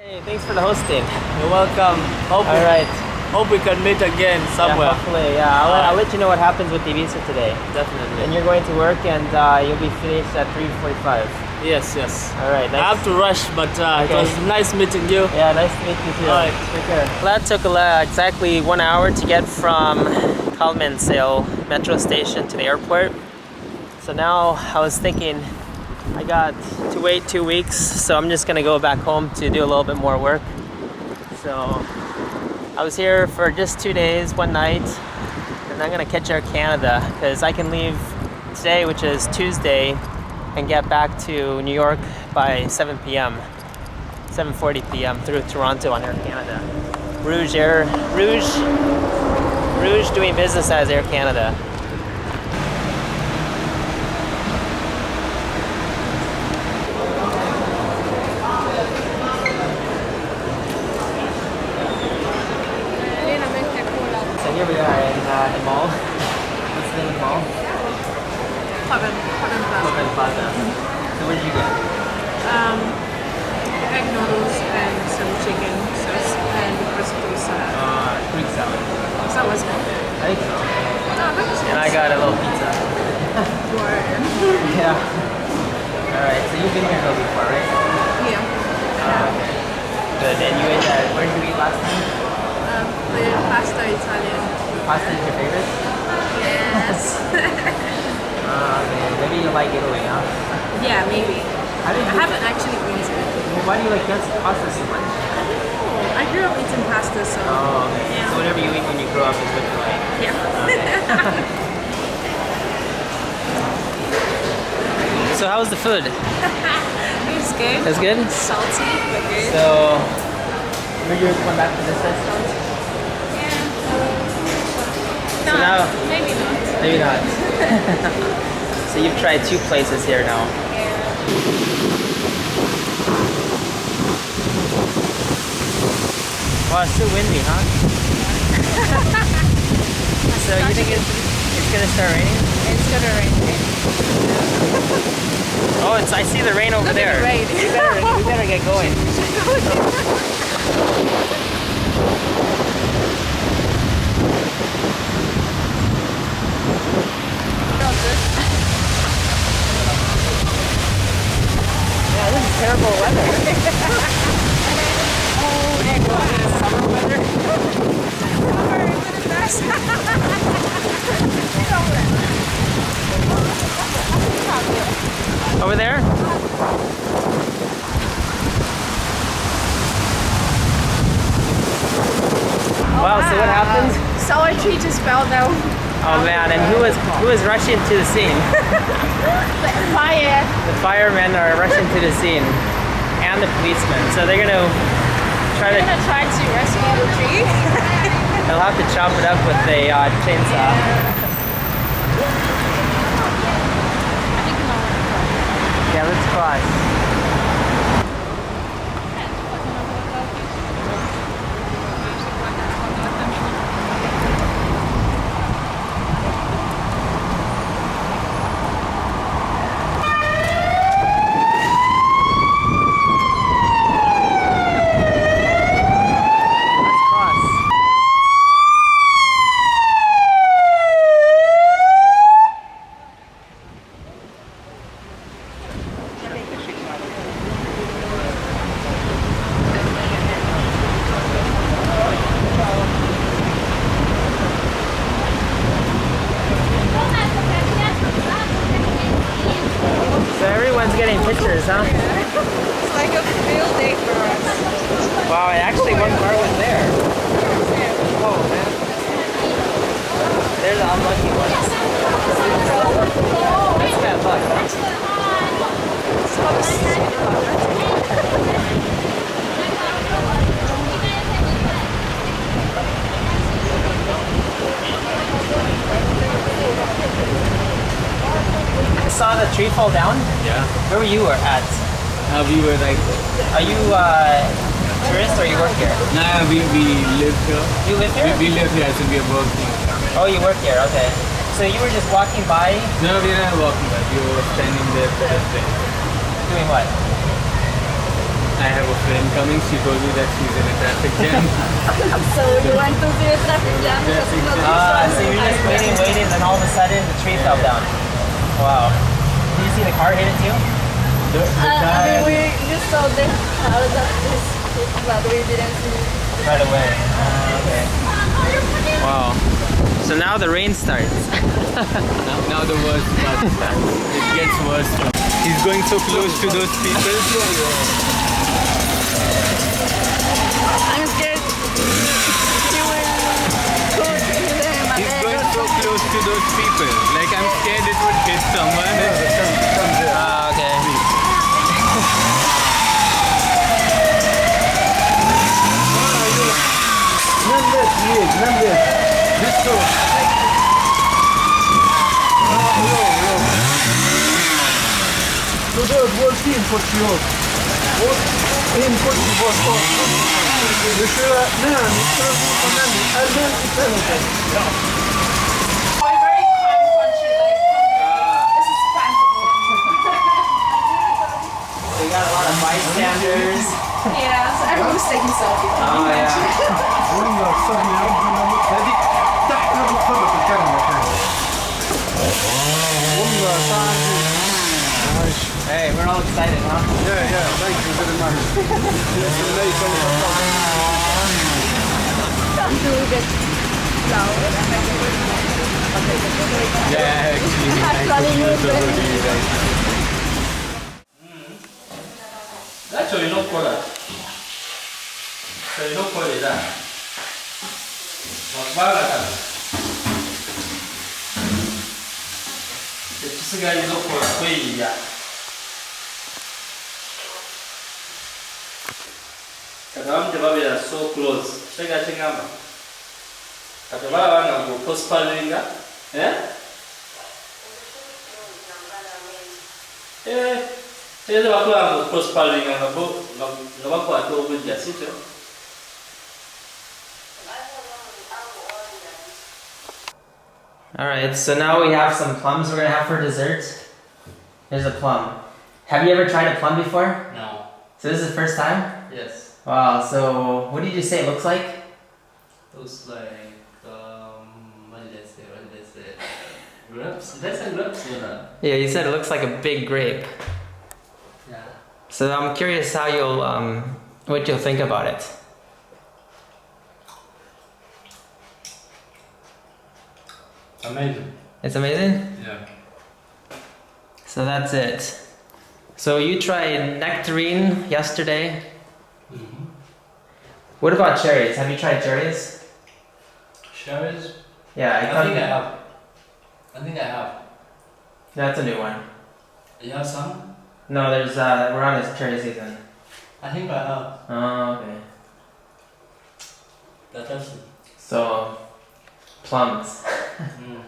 Hey, thanks for the hosting. You're welcome. All right. Hope we can meet again somewhere. Yeah, hopefully, yeah. I'll let you know what happens with the visa today. Definitely. And you're going to work, and you'll be finished at 3:45. Yes, yes. All right. Nice. I have to rush, but it was nice meeting you. Yeah, nice to meet you too. All right. Take care. That took exactly 1 hour to get from Kalmensail metro station to the airport. So now I was thinking I got to wait 2 weeks, so I'm just gonna go back home to do a little bit more work. So I was here for just 2 days, 1 night, and I'm gonna catch Air Canada because I can leave today, which is Tuesday, and get back to New York by 7 p.m. 7:40 p.m. through Toronto on Air Canada. Rouge doing business as Air Canada. So here we are in the mall. What's the name of the mall? Coven Plaza. So what did you get? Egg noodles and some chicken sauce and vegetable salad. Greek salad. That was good. I think so. No, that was And I got a little pizza. Yeah. Alright, so you've been here though before, right? Yeah. Okay. Good. And you ate that, where did you eat last time? The pasta Italian. Pasta is your favorite? Yes. Okay. Maybe you like Italy, huh? Yeah, maybe. I haven't actually been to it. Well, why do you like pasta so much? I grew up eating pasta, so. Oh, okay. Yeah. So whatever you eat when you grow up is what you like. Yeah. So how was the food? It was good. It was good? Salty, but good. So, were you going back to this restaurant? Yeah. So No, now, maybe not. maybe not. So you've tried 2 places here now. Yeah. Wow, it's so windy, huh? So you think it's gonna start raining? It's gonna rain. Oh, I see the rain over Look at there. the rain. We better get going. Yeah, this is terrible weather. Summer weather. Over there? Wow, so what happened? Solar tree just fell down. Oh man, and who was rushing to the scene? Fire. The firemen are rushing to the scene, and the policemen. So they're gonna try I'm to. gonna try to rescue the tree. They'll have to chop it up with a chainsaw. Yeah, let's cross. So everyone's getting pictures, huh? It's like a field day for us. Wow, actually one car was there. Oh man. They're the unlucky ones. That's bad luck. I saw the tree fall down. Yeah. Where were you at? We were like, Are you tourist or you work here? nah, we live here. You live here? We live here, so we are working. Oh, you work here. Okay. So you were just walking by, No, we are not walking, but we were standing there for the day. doing what? I have a friend coming. She told me that she's in a traffic jam. So you went to the traffic jam? Traffic jam. So you're just waiting, and all of a sudden the tree fell down. Wow. Did you see the car hit it too? I mean, we just saw the cars that this, but we didn't see. Right away. Okay. Wow. So now the rain starts. Now the worst part starts. It gets worse. He's going so close to those people. I'm scared. He will go to them and He's going so close to those people. Like I'm scared it would hit someone. Okay. We're very calm country, like this is We got a lot of bystanders. yeah, so everyone's taking selfies. Oh yeah. Hey, we're all excited, huh? do the flower. Yeah, actually. Actually, you will. Actually, no color. So, no color that. Magbaga. This guy is no color. Yeah. Kadam de babi are so close. Chega chingamba. Kadaba wana go postpalinga. Eh? Tele bakula go postpalinga ngabo bakwa to ubunja sito. All right, so now we have some plums we're gonna have for dessert. Here's a plum. Have you ever tried a plum before? No. So this is the first time? Yes. Wow, so what did you say it looks like? Looks like what did I say? Grapes? Did I say grapes or not? Yeah, you said it looks like a big grape. Yeah. So I'm curious how you'll, what you'll think about it. Amazing. It's amazing? Yeah. So that's it. So you tried nectarine yesterday. Mm-hmm. What about cherries? Have you tried cherries? Cherries? Yeah, I think I have. That's a new one. You have some? No, there's, we're on this cherry season. I think I have. Oh, okay. That's awesome. So, plums. Mm.